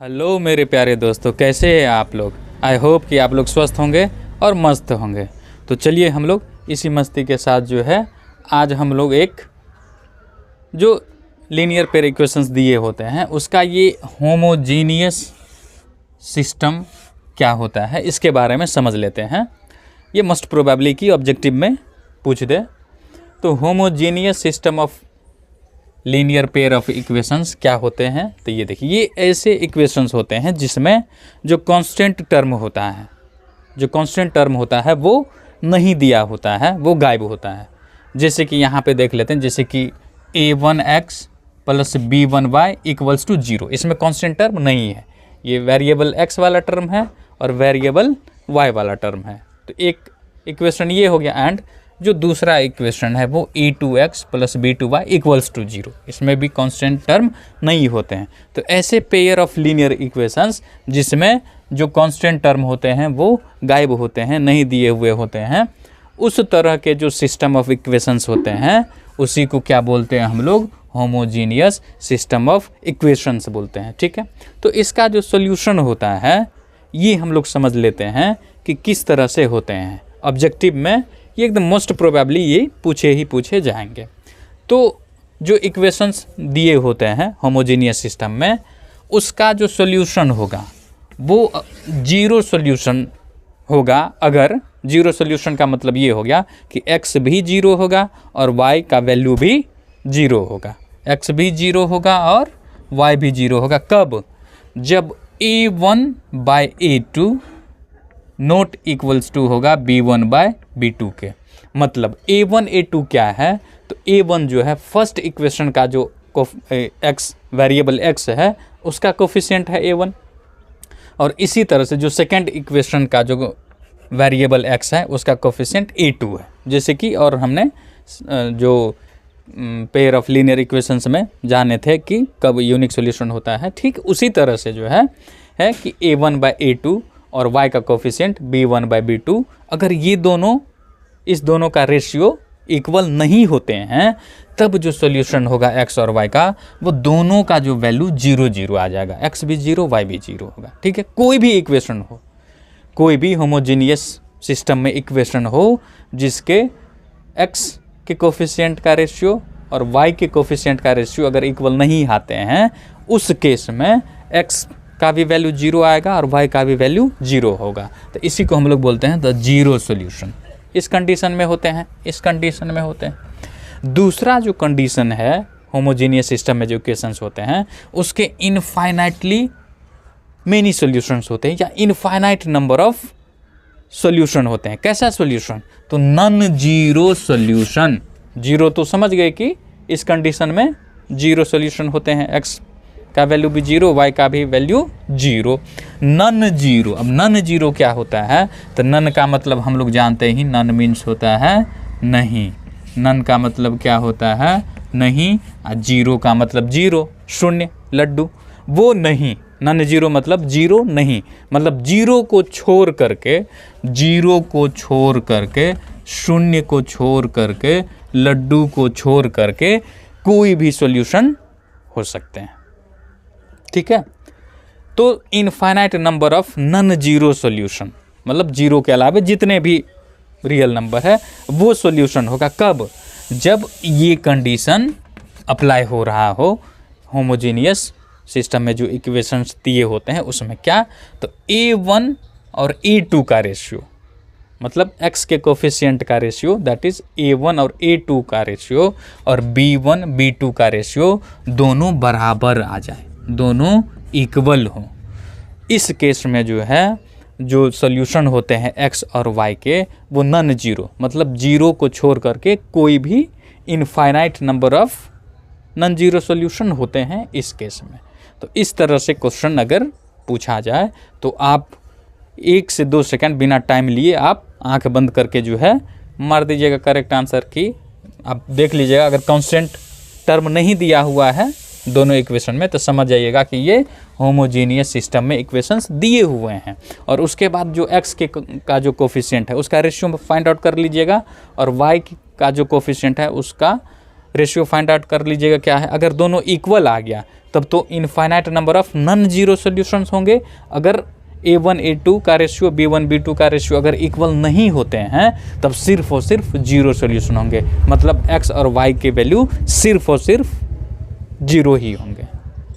Hello मेरे प्यारे दोस्तों, कैसे हैं आप लोग। आई होप कि आप लोग स्वस्थ होंगे और मस्त होंगे। तो चलिए हम लोग इसी मस्ती के साथ जो है आज हम लोग एक जो लीनियर पेयर इक्वेशंस दिए होते हैं उसका ये होमोजीनियस सिस्टम क्या होता है इसके बारे में समझ लेते हैं। ये मोस्ट प्रोबेबली कि ऑब्जेक्टिव में पूछ दे। तो homogeneous system of linear pair of equations क्या होते हैं। तो ये देखिए, ये ऐसे इक्वेशंस होते हैं जिसमें जो कांस्टेंट टर्म होता है वो नहीं दिया होता है, वो गायब होता है। जैसे कि यहाँ पे देख लेते हैं, जैसे कि a1x plus b1y equals to 0। इसमें कांस्टेंट टर्म नहीं है, ये वेरिएबल x वाला टर्म है और वेरिएबल y वाला टर्म है। तो एक इक्वेशन ये हो गया। एंड जो दूसरा इक्वेशन है वो a2x plus b2y equals to 0। इसमें भी कांस्टेंट टर्म नहीं होते हैं। तो ऐसे पेयर ऑफ लीनियर इक्वेशंस जिसमें जो कांस्टेंट टर्म होते हैं वो गायब होते हैं, नहीं दिए हुए होते हैं, उस तरह के जो सिस्टम ऑफ इक्वेशंस होते हैं उसी को क्या बोलते हैं हम लोग, होमोजीनियस सिस्टम ऑफ इक्वेशंस बोलते हैं। ठीक है, तो इसका जो सॉल्यूशन होता है ये हम लोग समझ लेते हैं कि किस तरह से होते हैं। ऑब्जेक्टिव में ये एकदम मोस्ट प्रोबेबली ये पूछे जाएंगे। तो जो इक्वेशंस दिए होते हैं होमोजीनियस सिस्टम में उसका जो सॉल्यूशन होगा वो जीरो सॉल्यूशन होगा। अगर जीरो सॉल्यूशन का मतलब ये हो गया कि x भी जीरो होगा और y का वैल्यू भी जीरो होगा। x भी जीरो होगा और y भी जीरो होगा। कब? जब a1 bye a2 not equals to होगा b1 बाय b2 के। मतलब a1 a2 क्या है, तो a1 जो है फर्स्ट इक्वेशन का जो x वेरिएबल x है उसका कोफिशिएंट है a1, और इसी तरह से जो सेकंड इक्वेशन का जो वेरिएबल x है उसका कोफिशिएंट a2 है। जैसे कि और हमने जो पेयर ऑफ लीनियर इक्वेशंस में जाने थे कि कब यूनिक सॉल्यूशन होता है, ठीक उसी तरह से जो है कि a1 बाय a2 और y का कोफिशिएंट b1 बाय b2, अगर ये दोनों इस दोनों का रेशियो इक्वल नहीं होते हैं तब जो सॉल्यूशन होगा x और y का वो दोनों का जो वैल्यू 0 0 आ जाएगा। x भी 0 y भी 0 होगा। ठीक है, कोई भी इक्वेशन हो, कोई भी होमोजीनियस सिस्टम में इक्वेशन हो जिसके x के कोफिशिएंट का रेशियो और y के कोफिशिएंट का रेशियो अगर इक्वल नहीं आते हैं, उस केस में x का भी वैल्यू 0 आएगा और y का भी वैल्यू 0 होगा। तो इसी को हम लोग बोलते हैं द जीरो सॉल्यूशन। इस कंडीशन में होते हैं, दूसरा जो कंडीशन है होमोजीनियस सिस्टम में जो इक्वेशंस होते हैं उसके इनफाइनाइटली मेनी सॉल्यूशंस होते हैं या इनफाइनाइट नंबर ऑफ सॉल्यूशन होते हैं। कैसा सॉल्यूशन? तो नॉन जीरो सॉल्यूशन। जीरो तो समझ गए कि इस कंडीशन में जीरो सॉल्यूशन होते हैं, x का वैल्यू भी 0, y का भी वैल्यू 0। नन जीरो, अब नन जीरो क्या होता है? तो नन का मतलब हम लोग जानते ही, नन मीन्स होता है नहीं। नन का मतलब क्या होता है? नहीं। और जीरो का मतलब जीरो, शून्य, लड्डू, वो नहीं। नन जीरो मतलब जीरो नहीं, मतलब जीरो को छोड़ करके, शून्य को छोड़ करके, लड्डू को छोड़ करके कोई भी सॉल्यूशन हो सकते हैं। ठीक है, तो infinite number of non zero solution, मतलब जीरो के अलावा जितने भी रियल नंबर है वो सॉल्यूशन होगा। कब? जब ये कंडीशन अप्लाई हो रहा हो होमोजीनियस सिस्टम में जो इक्वेशंस दिए होते हैं उसमें। क्या? तो a1 और a2 का रेशियो, मतलब x के कोफिशिएंट का रेशियो, दैट इज a1 और a2 का रेशियो और b1 b2 का रेशियो दोनों बराबर आ जाए, दोनों इक्वल हो। इस केस में जो है जो सॉल्यूशन होते हैं x और y के वो नन जीरो, मतलब जीरो को छोड़ करके कोई भी infinite number of non zero solution होते हैं इस केस में। तो इस तरह से क्वेश्चन अगर पूछा जाए तो आप 1 से 2 सेकंड बिना टाइम लिए आप आंख बंद करके जो है मार दीजिएगा करेक्ट आंसर की। आप देख लीजिएगा, अगर कांस्टेंट टर्म नहीं दिया हुआ है दोनों इक्वेशन में तो समझ जाइएगा कि ये होमोजीनियस सिस्टम में इक्वेशंस दिए हुए हैं। और उसके बाद जो x के का जो कोफिशिएंट है उसका रेशियो फाइंड आउट कर लीजिएगा और y का जो कोफिशिएंट है उसका रेशियो फाइंड आउट कर लीजिएगा क्या है। अगर दोनों इक्वल आ गया तब तो infinite number of non zero solutions होंगे। अगर A1 A2 का रेशियो B1 B2 का रेशियो अगर इक्वल नहीं होते हैं तब सिर्फ और सिर्फ जीरो सॉल्यूशन होंगे, मतलब x और y के वैल्यू सिर्फ और सिर्फ जीरो ही होंगे।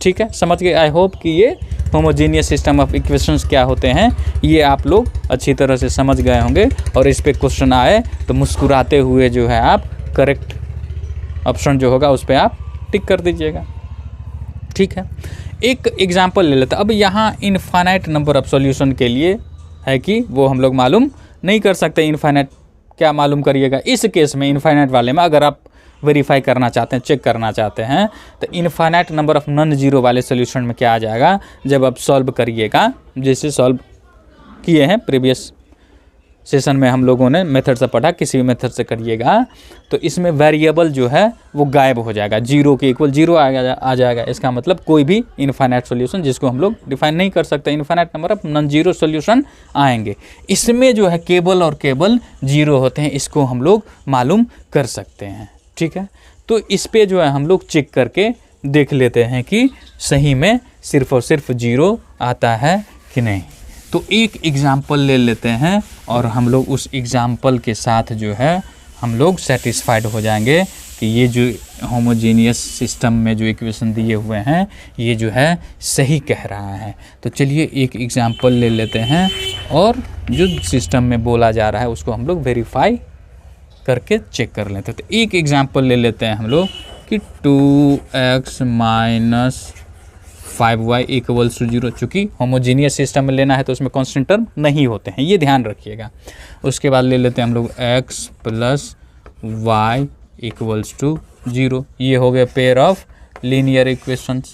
ठीक है, समझ गए? आई होप कि ये होमोजीनियस सिस्टम ऑफ इक्वेशंस क्या होते हैं ये आप लोग अच्छी तरह से समझ गए होंगे, और इस पे क्वेश्चन आए तो मुस्कुराते हुए जो है आप करेक्ट ऑप्शन जो होगा उस पर आप टिक कर दीजिएगा। ठीक है, एक एग्जाम्पल ले लेते हैं। अब यहाँ इनफाइनाइट नंबर ऑफ सॉल्यूशन के लिए है कि वो हम लोग मालूम नहीं कर सकते। इनफाइनाइट क्या मालूम करिएगा इस केस में, इनफाइनाइट वाले में अगर आप वेरीफाई करना चाहते हैं, चेक करना चाहते हैं, तो infinite number of non zero वाले सॉल्यूशन में क्या आ जाएगा, जब आप सॉल्व करिएगा, जैसे सॉल्व किए हैं प्रीवियस सेशन में हम लोगों ने मेथड से पढ़ा, किसी भी मेथड से करिएगा तो इसमें वेरिएबल जो है वो गायब हो जाएगा, जीरो के इक्वल जीरो आ जाएगा। इसका मतलब कोई भी इनफाइनाइट सॉल्यूशन जिसको हम लोग डिफाइन नहीं कर सकते, infinite number of non zero solution आएंगे। इसमें जो है केवल और केवल जीरो होते हैं, इसको हम लोग मालूम कर सकते हैं। ठीक है, तो इस पे जो है हम लोग चेक करके देख लेते हैं कि सही में सिर्फ और सिर्फ जीरो आता है कि नहीं। तो एक एग्जाम्पल ले लेते हैं और हम लोग उस एग्जाम्पल के साथ जो है हम लोग सेटिस्फाइड हो जाएंगे कि ये जो होमोजीनियस सिस्टम में जो इक्वेशन दिए हुए हैं ये जो है सही कह रहा है। तो चलिए एक एग्जाम्पल ले लेते हैं और जो सिस्टम में बोला जा रहा है उसको हम लोग वेरीफाई करके चेक कर लेते हैं। तो एक एग्जाम्पल ले लेते हैं हम लोग कि 2x minus 5y equals to 0। चूँकि होमोजीनियस सिस्टम में लेना है तो उसमें कांस्टेंट टर्म नहीं होते हैं, ये ध्यान रखिएगा। उसके बाद ले लेते हैं हम लोग x plus y equals to 0। ये हो गया पेयर ऑफ लीनियर इक्वेशंस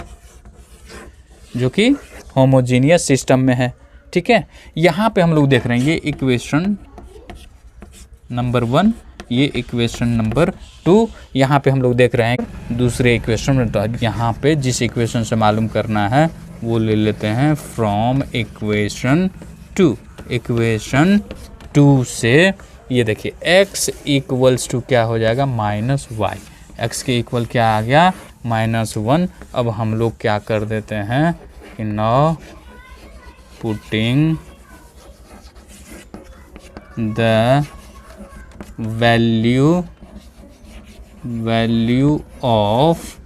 जो कि होमोजीनियस सिस्टम में है। ठीक है, यहाँ पे हम लोग देख रहे हैं ये इक्वेशन नंबर 1, ये इक्वेशन नंबर 2, यहाँ पे हम लोग देख रहे हैं दूसरे इक्वेशन में। तो यहाँ पे जिस इक्वेशन से मालूम करना है वो ले लेते हैं फ्रॉम इक्वेशन 2। इक्वेशन 2 से ये देखिए x इक्वल्स टू क्या हो जाएगा, माइनस वाई। x के इक्वल क्या आ गया, -1। अब हम लोग क्या कर देते हैं कि now putting the value of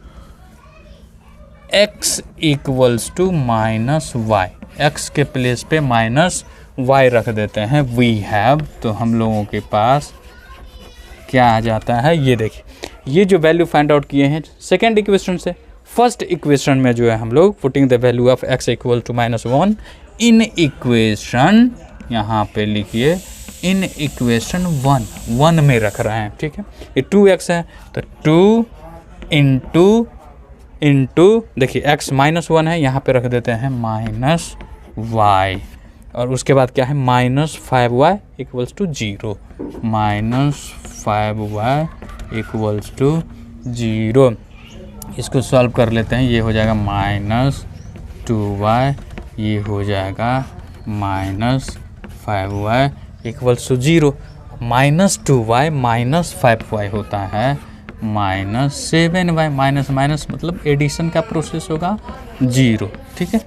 x equals to -y, x के प्लेस पे -y रख देते हैं। वी हैव, तो हम लोगों के पास क्या आ जाता है, ये देखिए ये जो वैल्यू फाइंड आउट किए हैं सेकेंड इक्वेशन से। फर्स्ट इक्वेशन में जो है हम लोग putting the value of x equal to -1 in equation, यहाँ पे लिखिए इन इक्वेशन 1 में रख रहे हैं। ठीक है, ये 2x है तो 2 इंटू देखिए x -1 है, यहाँ पे रख देते हैं -y, और उसके बाद क्या है -5y equals to 0, -5y equals to 0। इसको सॉल्व कर लेते हैं, ये हो जाएगा -2y, ये हो जाएगा -5y equals to 0। -2y -5y होता है -7y, माइनस माइनस मतलब एडिशन का प्रोसेस होगा 0। ठीक है,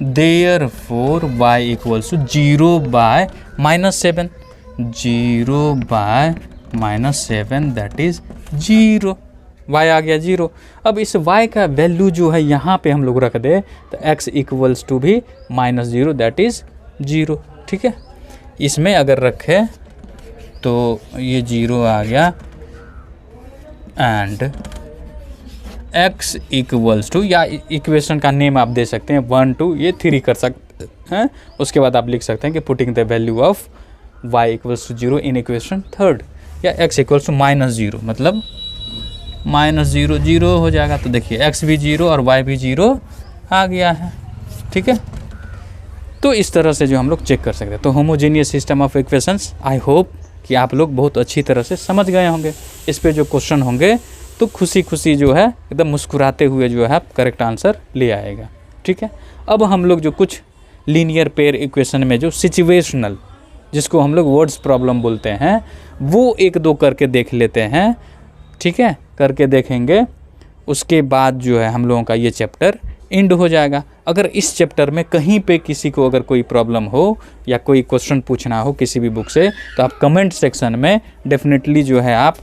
therefore y equals to 0/-7, 0/-7 that is 0। y आ गया 0। अब इस y का वैल्यू जो है यहाँ पे हम लोग रख दे तो x इक्वल्स टू भी -0 दैट इज 0। ठीक है, इसमें अगर रखे तो ये 0 आ गया एंड x इक्वल्स टू, या इक्वेशन का नेम आप दे सकते हैं 1 2 ये 3 कर सकते हैं। उसके बाद आप लिख सकते हैं कि putting the value of y equals to 0 in equation 3rd, या x इक्वल्स टू -0 मतलब -0 0 हो जाएगा। तो देखिए x भी 0 और y भी 0 आ गया है। ठीक है, तो इस तरह से जो हम लोग चेक कर सकते हैं। तो homogeneous system of equations, I hope कि आप लोग बहुत अच्छी तरह से समझ गए होंगे। इस पे जो क्वेश्चन होंगे तो खुशी खुशी जो है एकदम मुस्कुराते हुए जो है आप करेक्ट आंसर ले आएगा। ठीक है, अब हम लोग जो कुछ लीनियर पेयर इक्वेशन में जो सिचुएशनल, जिसको हम लोग वर्ड्स प्रॉब्लम बोलते हैं, वो 1-2 करके देख लेते हैं। ठीक है, करके देखेंगे, उसके बाद जो है हम लोगों का ये चैप्टर एंड हो जाएगा। अगर इस चैप्टर में कहीं पे किसी को अगर कोई प्रॉब्लम हो या कोई क्वेश्चन पूछना हो किसी भी बुक से, तो आप कमेंट सेक्शन में डेफिनेटली जो है आप